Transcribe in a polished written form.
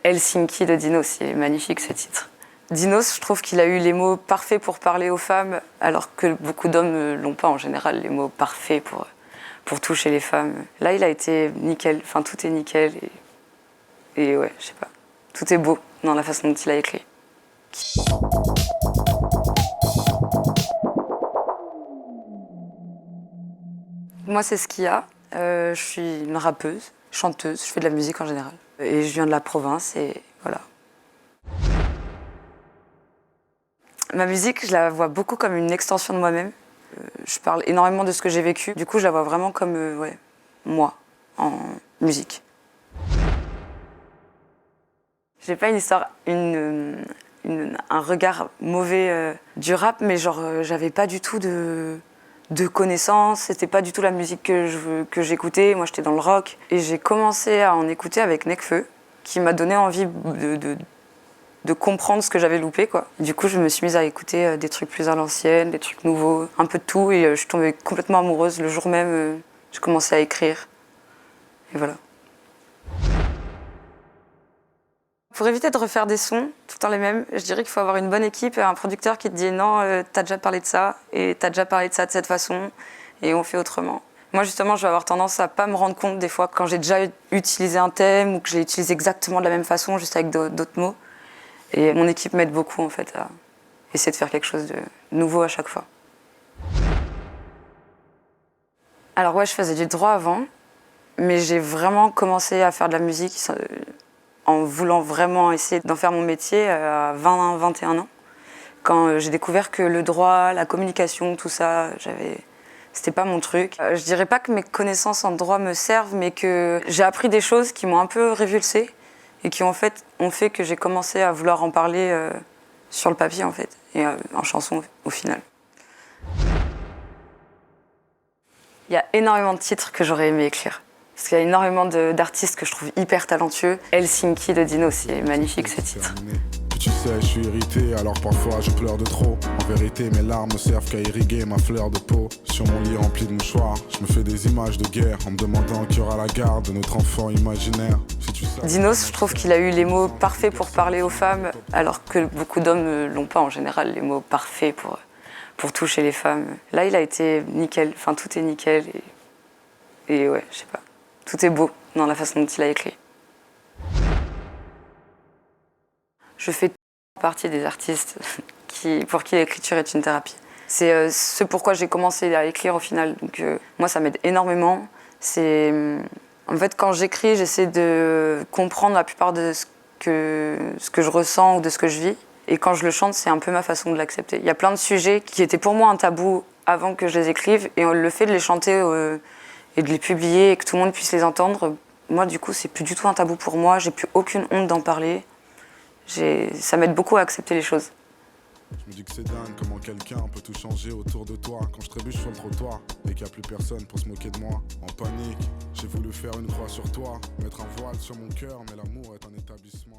Helsinki de Dinos, c'est magnifique ce titre. Dinos, je trouve qu'il a eu les mots parfaits pour parler aux femmes, alors que beaucoup d'hommes ne l'ont pas en général, les mots parfaits pour toucher les femmes. Là, il a été nickel, enfin tout est nickel et ouais, je sais pas, tout est beau dans la façon dont il a écrit. Moi, c'est Skia, je suis une rappeuse, chanteuse, je fais de la musique en général. Et je viens de la province et voilà. Ma musique, je la vois beaucoup comme une extension de moi-même. Je parle énormément de ce que j'ai vécu. Du coup, je la vois vraiment comme ouais, moi, en musique. J'ai pas une histoire, un regard mauvais du rap, mais genre, j'avais pas du tout de connaissances. C'était pas du tout la musique que j'écoutais. Moi, j'étais dans le rock. Et j'ai commencé à en écouter avec Nekfeu, qui m'a donné envie de comprendre ce que j'avais loupé, quoi. Du coup, je me suis mise à écouter des trucs plus à l'ancienne, des trucs nouveaux, un peu de tout, et je suis tombée complètement amoureuse. Le jour même, j'ai commencé à écrire. Et voilà. Pour éviter de refaire des sons tout le temps les mêmes, je dirais qu'il faut avoir une bonne équipe et un producteur qui te dit non, t'as déjà parlé de ça, et t'as déjà parlé de ça de cette façon, et on fait autrement. Moi, justement, je vais avoir tendance à pas me rendre compte des fois quand j'ai déjà utilisé un thème ou que je l'ai utilisé exactement de la même façon, juste avec d'autres mots. Et mon équipe m'aide beaucoup, en fait, à essayer de faire quelque chose de nouveau à chaque fois. Alors ouais, je faisais du droit avant, mais j'ai vraiment commencé à faire de la musique en voulant vraiment essayer d'en faire mon métier à 20-21 ans. Quand j'ai découvert que le droit, la communication, tout ça, c'était pas mon truc. Je dirais pas que mes connaissances en droit me servent, mais que j'ai appris des choses qui m'ont un peu révulsée et qui ont fait que j'ai commencé à vouloir en parler sur le papier en fait, et en chanson au final. Il y a énormément de titres que j'aurais aimé écrire. Parce qu'il y a énormément d'artistes que je trouve hyper talentueux. Helsinki de Dinos, c'est magnifique ce titre. Tu sais, je suis irrité, alors parfois je pleure de trop. En vérité, mes larmes ne servent qu'à irriguer ma fleur de peau. Sur mon lit rempli de mouchoirs, je me fais des images de guerre en me demandant qui aura la garde de notre enfant imaginaire. Si tu sais... Dinos, je trouve qu'il a eu les mots parfaits pour parler aux femmes, alors que beaucoup d'hommes ne l'ont pas en général, les mots parfaits pour toucher les femmes. Là, il a été nickel, enfin tout est nickel et ouais, je sais pas. Tout est beau dans la façon dont il a écrit. Je fais partie des artistes pour qui l'écriture est une thérapie. C'est ce pourquoi j'ai commencé à écrire au final. Donc moi, ça m'aide énormément. En fait, quand j'écris, j'essaie de comprendre la plupart de ce que je ressens ou de ce que je vis. Et quand je le chante, c'est un peu ma façon de l'accepter. Il y a plein de sujets qui étaient pour moi un tabou avant que je les écrive. Et le fait de les chanter et de les publier et que tout le monde puisse les entendre, moi, du coup, c'est plus du tout un tabou pour moi. J'ai plus aucune honte d'en parler. Ça m'aide beaucoup à accepter les choses. Je me dis que c'est dingue comment quelqu'un peut tout changer autour de toi. Quand je trébuche sur le trottoir et qu'il n'y a plus personne pour se moquer de moi. En panique, j'ai voulu faire une croix sur toi, mettre un voile sur mon cœur, mais l'amour est un établissement.